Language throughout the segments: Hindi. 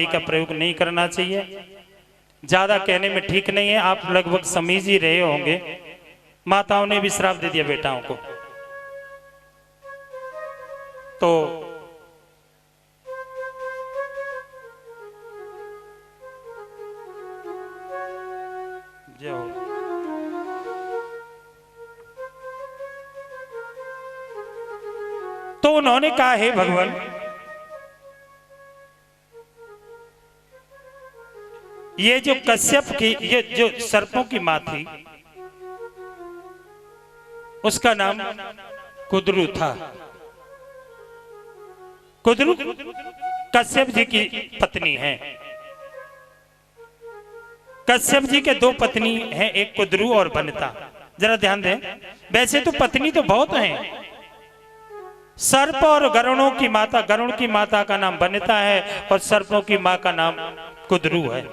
का प्रयोग नहीं करना चाहिए। ज्यादा कहने में ठीक नहीं है, आप लगभग समझ ही रहे होंगे। माताओं ने भी श्राप दे दिया बेटाओं को। तो जो तो उन्होंने कहा, हे भगवान, ये जो कश्यप की, ये जो सर्पों की मां थी, उसका नाम कुद्रू था। कुद्रू कश्यप जी की पत्नी है। कश्यप जी के दो पत्नी हैं, एक कुद्रू और बनिता। जरा ध्यान दें, वैसे तो पत्नी तो बहुत हैं। सर्प और गरुड़ों की माता, गरुड़ की माता का नाम बनिता है और सर्पों की मां का नाम कुद्रू है।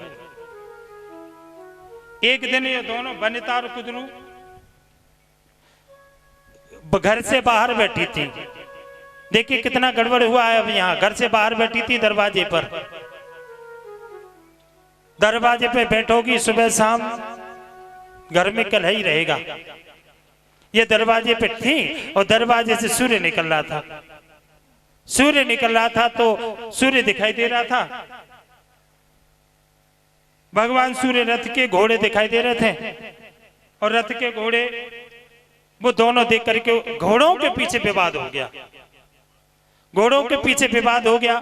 एक दिन ये दोनों बनिता और कुद्रू घर से बाहर बैठी थी। देखिए कितना गड़बड़ हुआ है। अब यहाँ घर से बाहर बैठी थी, दरवाजे पर। दरवाजे पे बैठोगी सुबह शाम, घर में कल ही रहेगा। ये दरवाजे पे थी और दरवाजे से सूर्य निकल रहा था। सूर्य निकल रहा था तो सूर्य दिखाई दे रहा था। भगवान सूर्य रथ के घोड़े दिखाई दे रहे थे और रथ के घोड़े वो दोनों देख करके घोड़ों के पीछे विवाद हो गया। घोड़ों के पीछे विवाद हो गया।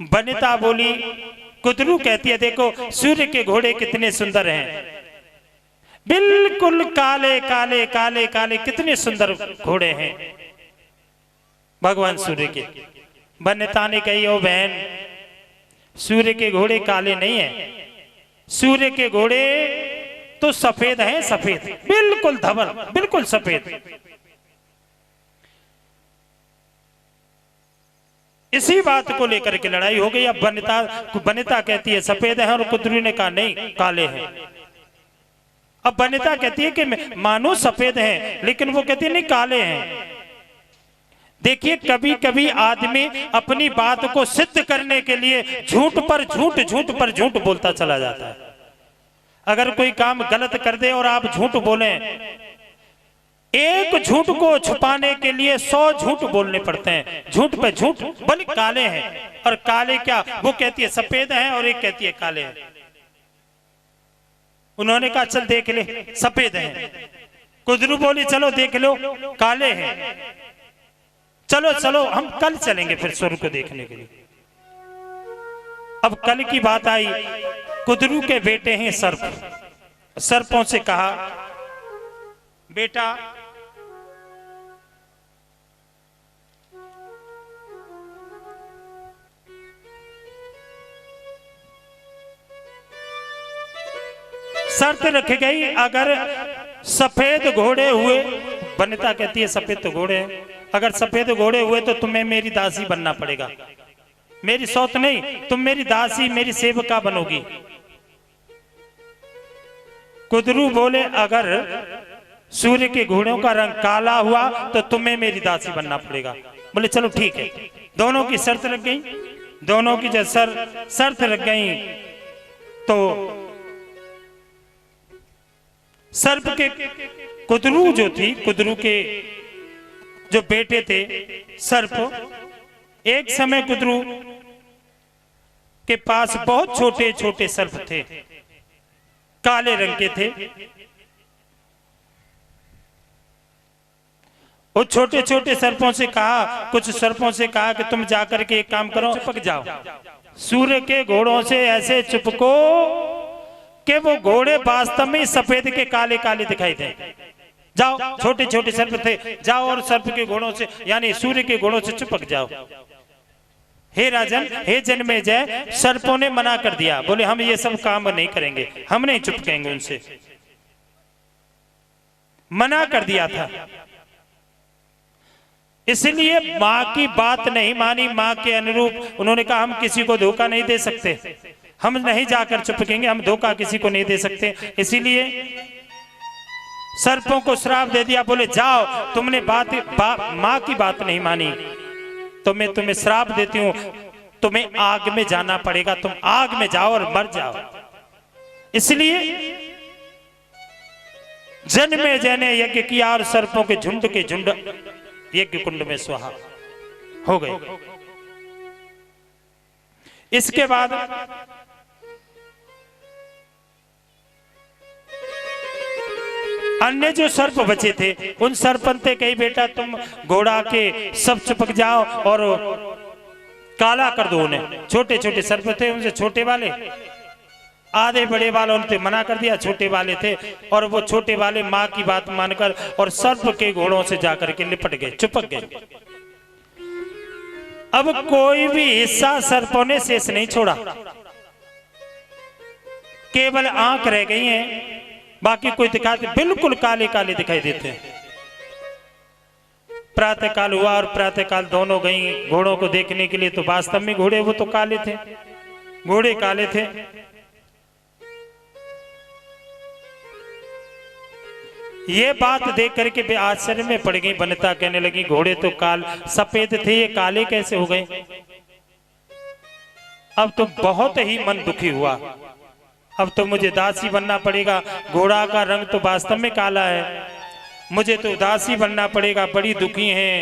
बनिता बोली, कुद्रू कहती है, देखो सूर्य के घोड़े कितने सुंदर हैं, बिल्कुल काले काले काले काले, कितने सुंदर घोड़े हैं भगवान सूर्य के। बनिता ने कही, ओ बहन, सूर्य के घोड़े काले नहीं है, सूर्य के घोड़े तो सफेद हैं, सफेद, बिल्कुल धवल, बिल्कुल सफेद। इसी बात को लेकर के लड़ाई हो गई। अब बनिता कहती है सफेद है और कुद्रू ने कहा नहीं, काले हैं। अब बनिता कहती है कि मानो सफेद हैं, लेकिन वो कहती है नहीं, काले हैं। देखिए कभी कभी आदमी अपनी बात को सिद्ध करने के लिए झूठ पर झूठ, झूठ पर झूठ बोलता चला जाता है। अगर कोई काम गलत कर दे और आप झूठ बोलें, एक झूठ को छुपाने के लिए 100 झूठ बोलने पड़ते हैं। झूठ पे झूठ। बोले काले हैं, और काले क्या, वो कहती है सफेद हैं और एक कहती है काले हैं। उन्होंने कहा चल देख ले, सफेद हैं। कुद्रू बोली चलो देख लो, काले हैं। चलो चलो हम कल चलेंगे फिर सूर्य को देखने के लिए। अब कल की बात आई। कुद्रू के बेटे हैं सर्प। सर्पों से कहा, बेटा शर्त रखी गई, अगर सफेद घोड़े हुए, बनिता कहती है सफेद तो घोड़े हैं, अगर सफेद घोड़े हुए तो तुम्हें मेरी दासी बनना पड़ेगा। मेरी सौत नहीं, तुम मेरी दासी, मेरी सेवका बनोगी। कुद्रू बोले, अगर सूर्य के घोड़ों का रंग काला हुआ तो तुम्हें मेरी दासी बनना पड़ेगा। बोले चलो ठीक है। दोनों की शर्त लग गई। दोनों की जब शर्त लग गई तो सर्प के कुद्रू जो थी, कुद्रू के जो बेटे थे सर्प, एक समय कुद्रू के पास बहुत छोटे छोटे सर्प थे, काले रंग के थे। वो छोटे छोटे सर्पों से कहा, कुछ सर्पों से कहा कि तुम जाकर के एक काम करो, चिपक जाओ सूर्य के घोड़ों से, ऐसे चिपको कि वो घोड़े वास्तव में सफेद के काले काले दिखाई दे। जाओ, छोटे छोटे सर्प थे, जाओ और सर्प के घोड़ों से, यानी सूर्य के घोड़ों से चिपक जाओ। हे राजन, हे जन्मेजय, सर्पों ने मना कर दिया। बोले हम ये सब काम नहीं करेंगे, हम नहीं चिपकेंगे उनसे। मना कर दिया था। इसलिए मां की बात नहीं मानी, मां के अनुरूप उन्होंने कहा हम किसी को धोखा नहीं दे सकते, हम नहीं जाकर चिपकेंगे, हम धोखा किसी को नहीं दे सकते। इसीलिए सर्पों को श्राप दे दिया। बोले जाओ, तुमने मां की बात नहीं मानी तो मैं तुम्हें श्राप देती हूं, तुम्हें आग में जाना पड़ेगा, तुम आग में जाओ और मर जाओ। इसलिए जन्मे जने यज्ञ किया और सर्पों के झुंड यज्ञ कुंड में स्वाहा हो गए। इसके बाद अन्य जो सर्प बचे थे उन सर्पंते कही बेटा तुम घोड़ा के सब चिपक जाओ और काला कर दो उन्हें। छोटे छोटे सर्प थे, उनसे छोटे वाले, आधे बड़े वालों ने मना कर दिया, छोटे वाले थे और वो छोटे वाले माँ की बात मानकर और सर्प के घोड़ों से जाकर के लिपट गए, चिपक गए। अब कोई भी हिस्सा सर्पों ने शेष नहीं छोड़ा, केवल आंख रह गई है, बाकी कोई दिखाते बिल्कुल काले काले दिखाई देते हैं। प्रातः काल हुआ और प्रातः काल दोनों गई घोड़ों को देखने के लिए, तो वास्तव में घोड़े वो तो काले थे, घोड़े काले थे। ये बात देख करके वे आश्चर्य में पड़ गई। वनिता कहने लगी घोड़े तो सफेद थे, ये काले कैसे हो गए? अब तो बहुत ही मन दुखी हुआ, अब तो मुझे दासी बनना पड़ेगा। घोड़ा का रंग तो वास्तव में काला है, मुझे तो दासी बनना पड़ेगा। बड़ी दुखी हैं,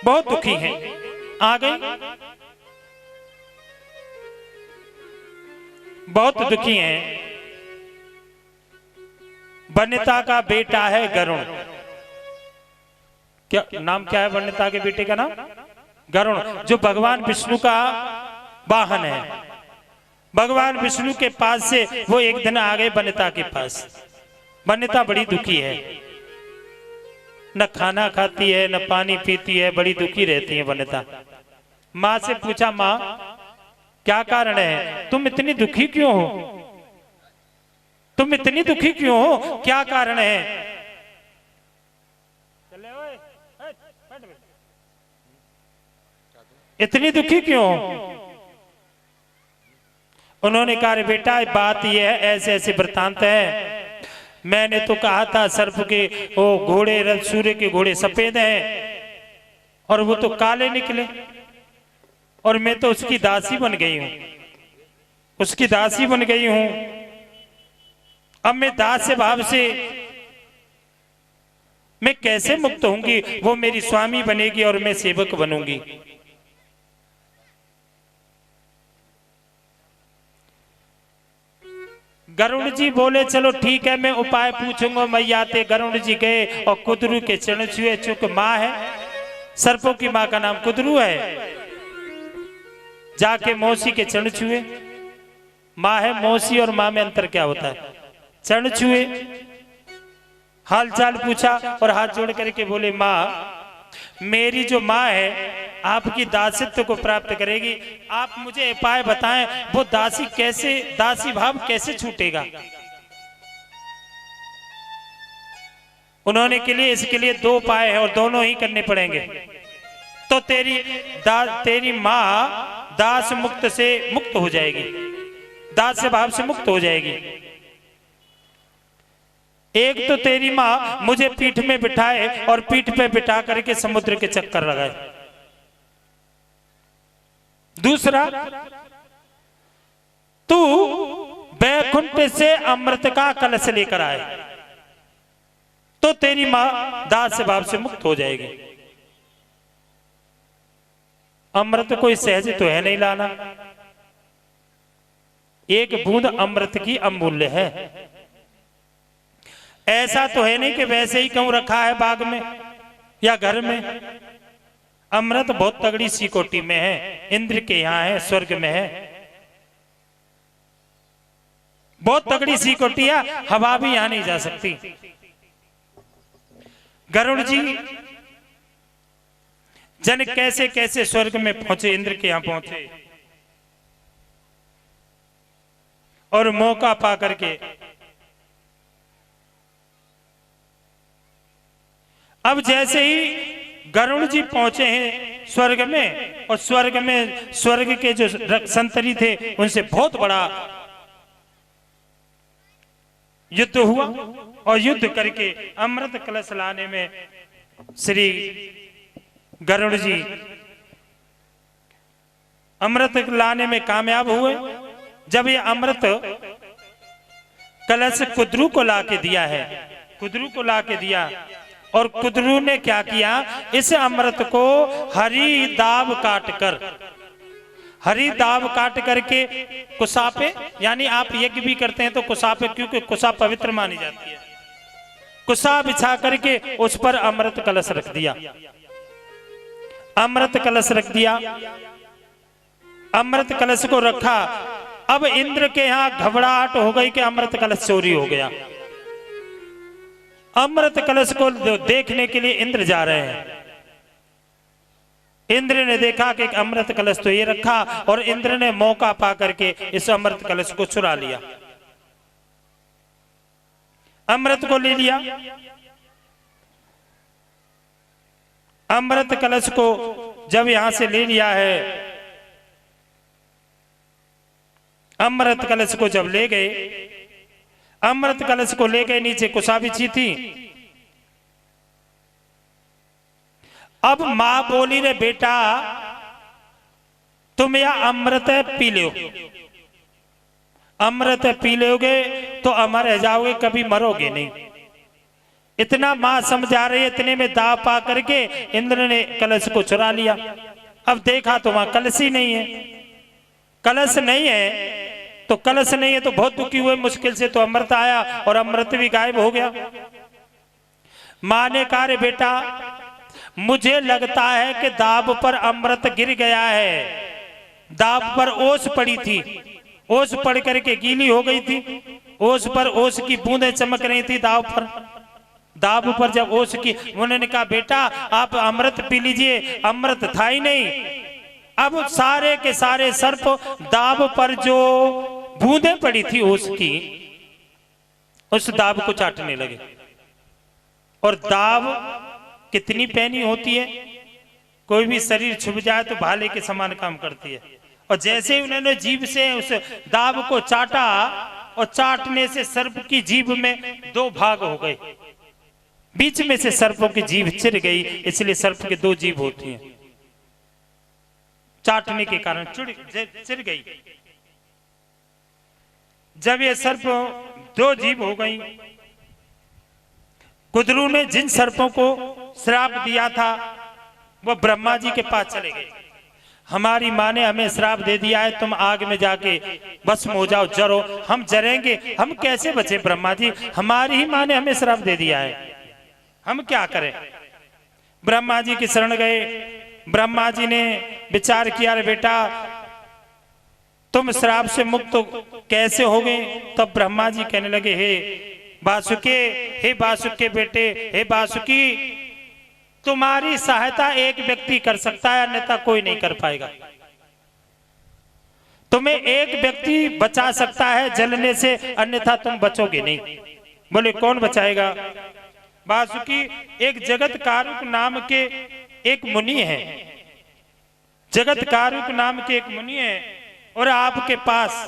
बहुत दुखी हैं। आ गई, बहुत दुखी हैं। वनिता का बेटा है गरुण। क्या नाम क्या है वनिता के बेटे का नाम? गरुण, जो भगवान विष्णु का वाहन है। भगवान विष्णु के पास से वो एक दिन आ गए वनिता के पास। वनिता बड़ी दुखी है, न खाना खाती है न पानी पीती है, बड़ी दुखी रहती है वनिता। माँ से पूछा माँ क्या कारण है, तुम इतनी दुखी क्यों हो? तुम इतनी दुखी क्यों हो, क्या कारण है? इतनी दुखी क्यों हो? उन्होंने कहा बेटा बात यह है, ऐसे ऐसे वृत्तांत है। मैंने तो कहा था सर्प के वो घोड़े, सूर्य के घोड़े सफेद हैं और वो तो काले निकले, और मैं तो उसकी दासी बन गई हूं, उसकी दासी बन गई हूं। अब मैं दास भाव से मैं कैसे मुक्त होंगी? वो मेरी स्वामी बनेगी और मैं सेवक बनूंगी। गरुड़ जी बोले चलो ठीक है, मैं उपाय पूछूंगा। मैया ते गरुड़ जी गए और कुदरू के चरण छुए। चूंकि माँ है, सर्पों की माँ का नाम कुदरू है, जाके मौसी के चरण छुए। माँ है, मौसी और माँ में अंतर क्या होता है? चरण छुए, हाल चाल पूछा और हाथ जोड़ करके बोले माँ मेरी जो माँ है आपकी दासित्व को प्राप्त करेगी, आप मुझे उपाय बताएं, वो दासी कैसे, दासी भाव कैसे छूटेगा? उन्होंने के लिए इसके लिए दो उपाय है और दोनों ही करने पड़ेंगे। तो तेरी माँ दास मुक्त से मुक्त हो जाएगी, दास भाव से मुक्त हो जाएगी। एक तो तेरी माँ मुझे पीठ में बिठाए और पीठ पे बिठा करके समुद्र के चक्कर लगाए। दूसरा, तू बैकुंठ से अमृत का कलश लेकर आए तो तेरी माँ दास भाव से मुक्त हो जाएगी। अमृत कोई सहज तो है नहीं लाना, एक बूंद अमृत की अमूल्य है। ऐसा तो है नहीं कि वैसे ही क्यों रखा है बाग में या घर में। अमृत बहुत तगड़ी सी कोटि में है, इंद्र के यहां है, स्वर्ग में है, बहुत तगड़ी सी कोटि है, हवा भी यहां नहीं जा सकती। गरुड़ जी जन कैसे कैसे स्वर्ग में पहुंचे, इंद्र के यहां पहुंचे और मौका पा करके अब जैसे ही गरुड़ जी पहुंचे हैं स्वर्ग में, और स्वर्ग में स्वर्ग के जो संतरी थे उनसे बहुत बड़ा युद्ध हुआ, और युद्ध करके अमृत कलश लाने में श्री गरुड़ जी अमृत लाने में कामयाब हुए। जब ये अमृत कलश कुदरू को ला के दिया है, कुदरू को ला के दिया, और कुदरू ने क्या किया, इस अमृत को हरी दाब काट कर, हरी दाब काट करके कुसा पे, यानी आप यज्ञ भी करते हैं तो कुसा पे, क्योंकि कुसा पवित्र मानी जाती है, कुसा बिछा करके उस पर अमृत कलश रख दिया, अमृत कलश रख दिया। अमृत कलश को रखा। अब इंद्र के यहां घबराहट हो गई कि अमृत कलश चोरी हो गया। अमृत कलश को देखने के लिए इंद्र जा रहे हैं। इंद्र ने देखा कि अमृत कलश तो ये रखा, और इंद्र ने मौका पा करके इस अमृत कलश को चुरा लिया, अमृत को ले लिया। अमृत कलश को जब यहां से ले लिया है, अमृत कलश को जब ले गए, अमृत कलश को ले गए, नीचे कुसा बिछी थी। अब मां बोली रे बेटा तुम यह अमृत पी लो, अमृत पी लोगे तो अमर रह जाओगे, कभी मरोगे नहीं। इतना मां समझा रही है, इतने में दाव पा करके इंद्र ने कलश को चुरा लिया। अब देखा तो वहां कलश ही नहीं है, कलश नहीं है तो कलश नहीं है तो बहुत दुखी हुए, मुश्किल से तो अमृत आया और अमृत भी गायब हो गया। मां ने कहा रे बेटा मुझे लगता है कि दाब पर अमृत गिर गया है, दाब पर ओस पड़ी थी, ओस पड़ करके गीली हो गई थी, ओस पर ओस की बूंदें चमक रही थी दाब पर, दाब पर जब ओस की, उन्होंने कहा बेटा आप अमृत पी लीजिए, अमृत था ही नहीं। अब सारे के सारे सर्प दाब पर जो बूंदें पड़ी थी ओस की, उस दाब को चाटने लगे। और दाब कितनी पैनी होती है, कोई भी शरीर छुप जाए तो भाले के समान काम करती है। और जैसे ही उन्होंने जीभ से उस दाब को चाटा, और चाटने से सर्प की जीभ में दो भाग हो गए, बीच में से सर्पों की जीभ चिर गई, इसलिए सर्प के दो जीभ होती हैं, चाटने के कारण चिर गई। जब ये सर्प दो जीभ हो गई, कुदरू ने जिन सर्पों को श्राप दिया था वो ब्रह्मा जी के पास चले गए। हमारी माँ ने हमें श्राप दे दिया है, तुम आग में जाके भस्म हो जाओ, जरो, हम जरेंगे, हम कैसे बचे ब्रह्मा जी, हमारी ही माँ ने हमें श्राप दे दिया है, हम क्या करें। ब्रह्मा जी की शरण गए। ब्रह्मा जी ने विचार किया रे बेटा तुम श्राप से मुक्त कैसे हो गए। तब ब्रह्मा जी कहने लगे हे वासुके, हे वासुके बेटे, हे वासुकी, तुम्हारी सहायता एक व्यक्ति कर सकता है, अन्यथा कोई नहीं कर पाएगा। तुम्हें एक व्यक्ति बचा सकता है जलने से, अन्यथा तुम बचोगे नहीं। बोले कौन बचाएगा। वासुकी एक जगत कारुक नाम के एक मुनि है, जगत कारुक नाम के एक मुनि है, और आपके पास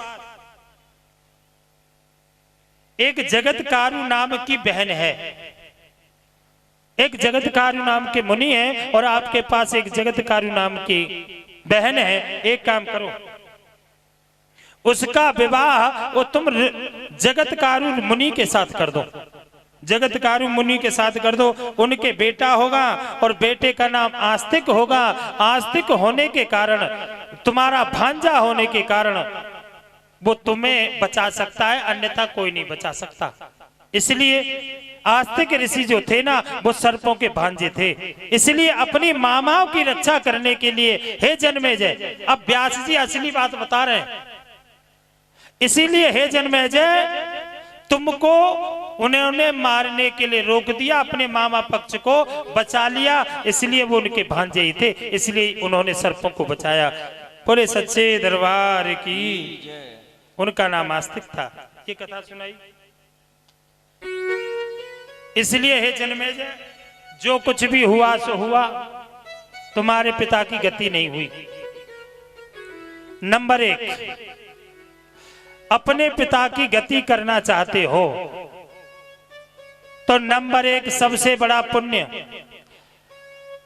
एक जगत कारू नाम की बहन है। एक जगत कारू नाम के मुनि है और आपके पास एक जगत कारू नाम की बहन है। एक काम करो, उसका विवाह वो तुम जगत कारू मुनि के साथ कर दो, जगत कारू मुनि के साथ कर दो। उनके बेटा होगा और बेटे का नाम आस्तिक होगा। आस्तिक होने के कारण, तुम्हारा भांजा होने के कारण वो तुम्हें बचा सकता है, अन्यथा कोई नहीं बचा सकता। इसलिए आस्तिक ऋषि जो थे ना वो सर्पों के भांजे थे, इसलिए अपनी मामाओं की रक्षा करने के लिए हे जन्मेजय, अब व्यास जी असली बात बता रहे हैं, इसीलिए हे जन्मेजय तुमको उन्होंने मारने के लिए रोक दिया, अपने मामा पक्ष को बचा लिया, इसलिए वो उनके भांजे ही थे, इसलिए उन्होंने सर्पों को बचाया। बोले सच्चे दरबार की। उनका नाम आस्तिक था। ये कथा सुनाई। इसलिए हे जन्मेजय जो कुछ भी हुआ सो हुआ, तुम्हारे पिता की गति नहीं हुई। नंबर 1, अपने पिता की गति करना चाहते हो तो नंबर 1 सबसे बड़ा पुण्य,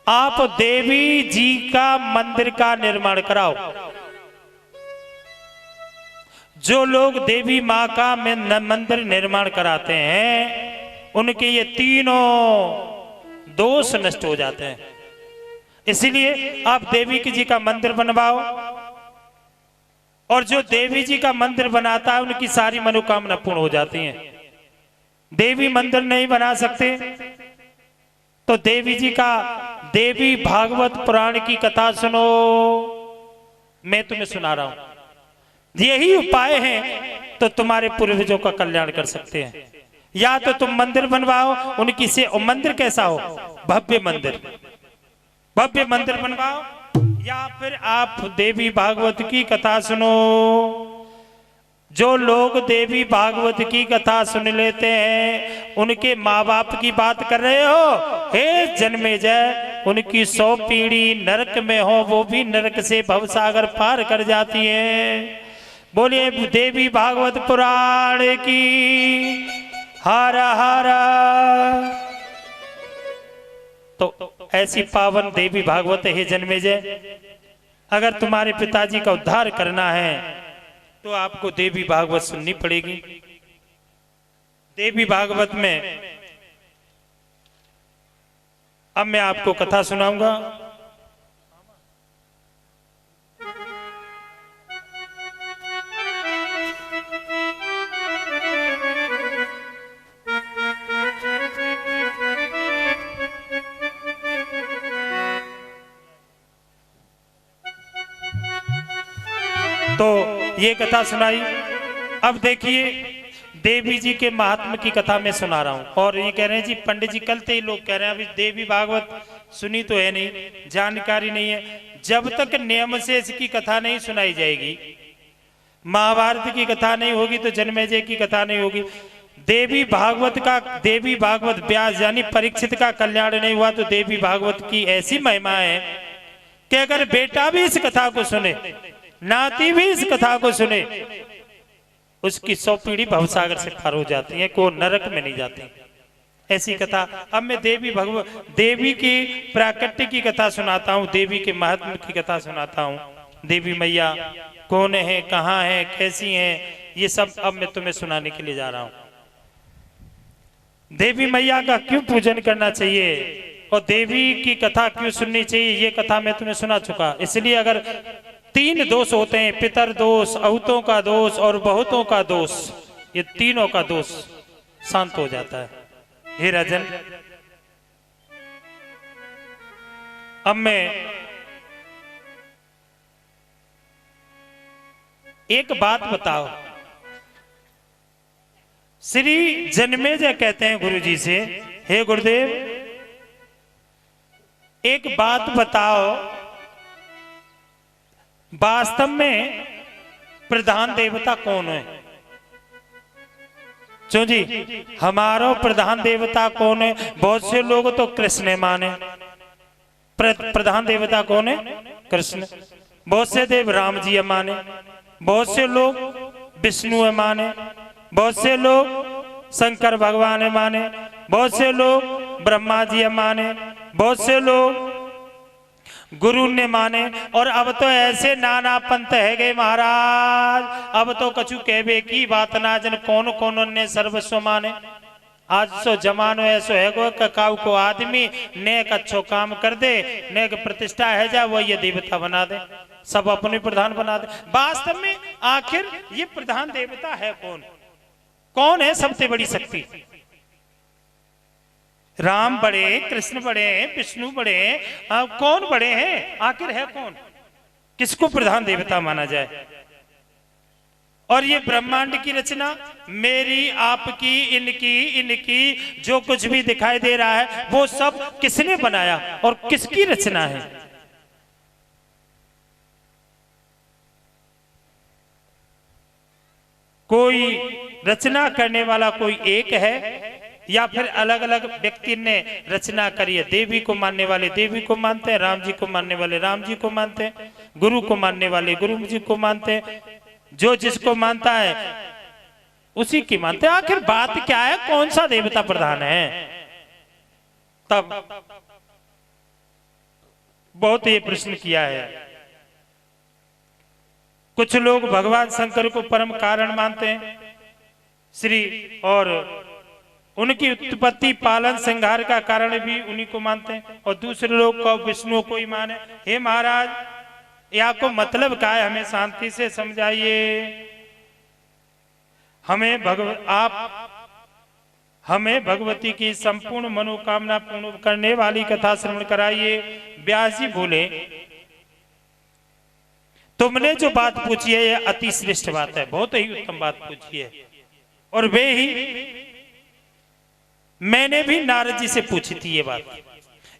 आप देवी जी का मंदिर का निर्माण कराओ। जो लोग देवी माँ का मंदिर निर्माण कराते हैं उनके ये तीनों दोष नष्ट हो जाते हैं। इसलिए आप देवी जी का मंदिर बनवाओ, और जो देवी जी का मंदिर बनाता है उनकी सारी मनोकामना पूर्ण हो जाती हैं। देवी मंदिर नहीं बना सकते तो देवी जी का देवी भागवत पुराण की कथा सुनो, मैं तुम्हें सुना रहा हूं। यही उपाय हैं तो तुम्हारे पूर्वजों का कल्याण कर सकते हैं। या तो तुम मंदिर बनवाओ उनकी से, मंदिर कैसा हो? भव्य मंदिर, भव्य मंदिर बनवाओ, या फिर आप देवी भागवत की कथा सुनो। जो लोग देवी भागवत की कथा सुन लेते हैं उनके माँ बाप की बात कर रहे हो, हे जन्मेजय, उनकी 100 पीढ़ी नरक में हो वो भी नरक से भवसागर पार कर जाती है। बोलिए देवी भागवत पुराण की हर हर। तो ऐसी पावन देवी भागवत है जन्मेजय, अगर तुम्हारे पिताजी का उद्धार करना है तो आपको देवी भागवत सुननी पड़ेगी। देवी भागवत में अब मैं आपको कथा सुनाऊंगा। तो ये कथा सुनाई। अब देखिए देवी जी के महात्म की कथा मैं सुना रहा हूं, और ये कह रहे हैं जी पंडित जी कल से ही लोग कह रहे हैं अभी देवी भागवत सुनी तो है नहीं, जानकारी नहीं है। जब तक नियम से इसकी कथा नहीं सुनाई जाएगी, महाभारत की कथा नहीं होगी तो जन्मेजय की कथा नहीं होगी। देवी भागवत व्यास यानी परीक्षित का कल्याण नहीं हुआ तो देवी भागवत की ऐसी महिमा है कि अगर बेटा भी इस कथा को सुने, नाती भी इस कथा को सुने, उसकी 100 पीढ़ी भवसागर से पार हो जाती है, को नरक में नहीं जाती। ऐसी कथा अब मैं देवी की प्राकट्य की कथा सुनाता हूँ, देवी के महात्म्य की कथा सुनाता हूँ। देवी मैया कौन है, कहाँ है, कैसी हैं, ये सब अब मैं तुम्हें सुनाने के लिए जा रहा हूँ। देवी मैया का क्यों पूजन करना चाहिए और देवी की कथा क्यों सुननी चाहिए, ये कथा मैं तुम्हें सुना चुका। इसलिए अगर 3 दोष होते हैं, पितर दोष, अहुतों का दोष और बहुतों का दोष, ये तीनों का दोष शांत हो जाता है। हे राजन, अब मैं एक बात बताओ। श्री जन्मेजय कहते हैं गुरु जी से, हे गुरुदेव एक बात बताओ, वास्तव में प्रधान देवता कौन है? क्यों जी, हमारा प्रधान देवता कौन है? बहुत से लोग तो कृष्ण माने। प्रधान देवता कौन है? कृष्ण। बहुत से देव राम जी माने, बहुत से लोग विष्णु माने, बहुत से लोग शंकर भगवान माने, बहुत से लोग ब्रह्मा जी माने, बहुत से लोग गुरु ने माने, और अब तो ऐसे नाना पंथ है गए महाराज, अब तो कछु कहबे की बात ना जन कौन कौन ने सर्वस्व माने। आज सो जमानो ऐसो है गो काऊ को आदमी नेक अच्छो काम कर दे, नेक प्रतिष्ठा है जा वो ये देवता बना दे, सब अपने प्रधान बना दे। वास्तव में आखिर ये प्रधान देवता है कौन? कौन है सबसे बड़ी शक्ति? राम बड़े, कृष्ण बड़े, विष्णु बड़े, कौन बड़े हैं? आखिर है कौन? किसको प्रधान देवता माना जाए? और ये ब्रह्मांड की रचना मेरी, आपकी, इनकी जो कुछ भी दिखाई दे रहा है वो सब किसने बनाया और किसकी रचना है? कोई रचना करने वाला कोई एक है या फिर अलग अलग व्यक्ति ने रचना करी है? देवी को मानने वाले देवी को मानते हैं, राम जी को मानने वाले राम जी को मानते हैं, गुरु को मानने वाले गुरु जी को मानते हैं, जो जिसको मानता है उसी की मानते हैं। आखिर बात क्या है? कौन सा देवता प्रधान है? तब बहुत ये प्रश्न किया है। कुछ लोग भगवान शंकर को परम कारण मानते हैं श्री, और उनकी उत्पत्ति पालन संहार का कारण भी उन्हीं को मानते हैं, और दूसरे लोग को विष्णु को ही माने। हे महाराज, यह आपको मतलब क्या है? हमें शांति से समझाइए। हमें भगवती की संपूर्ण मनोकामना पूर्ण करने वाली कथा श्रवण कराइए। व्यास जी बोले, तुमने जो बात पूछी है यह अति श्रेष्ठ बात है, बहुत ही उत्तम बात पूछी है, और वे ही मैंने भी नारद जी से पूछी थी ये बात।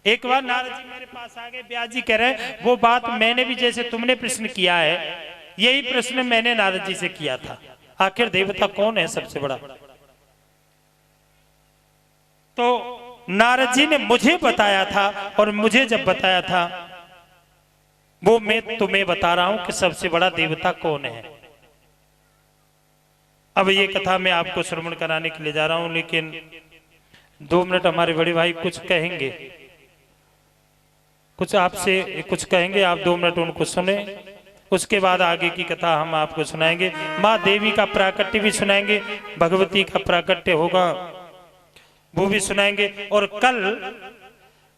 एक बार नारद जी मेरे पास आ गए, व्यास जी कह रहे वो बात मैंने भी, जैसे तुमने प्रश्न किया है, यही प्रश्न मैंने नारद जी से किया था, आखिर देवता कौन है सबसे बड़ा? तो नारद जी ने मुझे बताया था, और मुझे जब बताया था वो मैं तुम्हें बता रहा हूं कि सबसे बड़ा देवता कौन है। अब ये कथा मैं आपको श्रवण कराने के लिए जा रहा हूं, लेकिन 2 मिनट हमारे बड़े भाई कुछ कहेंगे, कुछ आपसे कुछ कहेंगे, आप 2 मिनट उनको सुने, उसके बाद आगे की कथा हम आपको सुनाएंगे। माँ देवी का प्राकट्य भी सुनाएंगे, भगवती का प्राकट्य होगा वो भी सुनाएंगे, और कल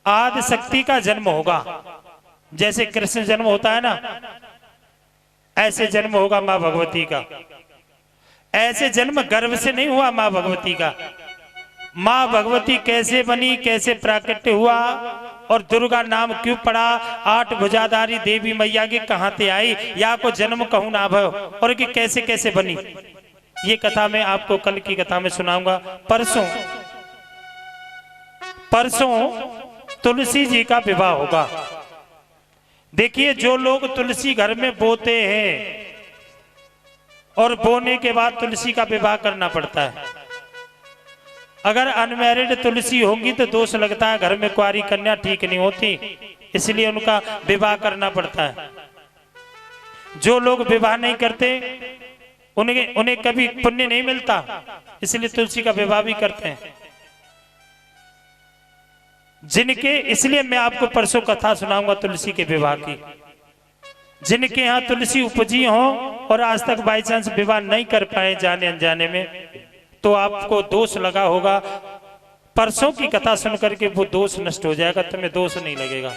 आदि शक्ति का जन्म होगा। जैसे कृष्ण जन्म होता है ना, ऐसे जन्म होगा माँ भगवती का। ऐसे जन्म गर्भ से नहीं हुआ माँ भगवती का। माँ भगवती कैसे बनी, कैसे प्राकट्य हुआ, और दुर्गा नाम क्यों पड़ा, 8 भुजाधारी देवी मैया की कहां से आई, या को जन्म कहूं ना भयो, और कि कैसे कैसे बनी, ये कथा मैं आपको कल की कथा में सुनाऊंगा। परसों तुलसी जी का विवाह होगा। देखिए, जो लोग तुलसी घर में बोते हैं और बोने के बाद तुलसी का विवाह करना पड़ता है, अगर अनमैरिड तुलसी होंगी तो दोष लगता है, घर में कुंवारी कन्या ठीक नहीं होती, इसलिए उनका विवाह करना पड़ता है। जो लोग विवाह नहीं करते उन्हें कभी पुण्य नहीं मिलता, इसलिए तुलसी का विवाह भी करते हैं इसलिए मैं आपको परसों कथा सुनाऊंगा तुलसी के विवाह की। जिनके यहाँ तुलसी उपजी हो और आज तक बाई चांस विवाह नहीं कर पाए जाने अनजाने में, तो आपको दोष लगा होगा। परसों की कथा सुनकर के वो दोष नष्ट हो जाएगा, तुम्हें दोष नहीं लगेगा।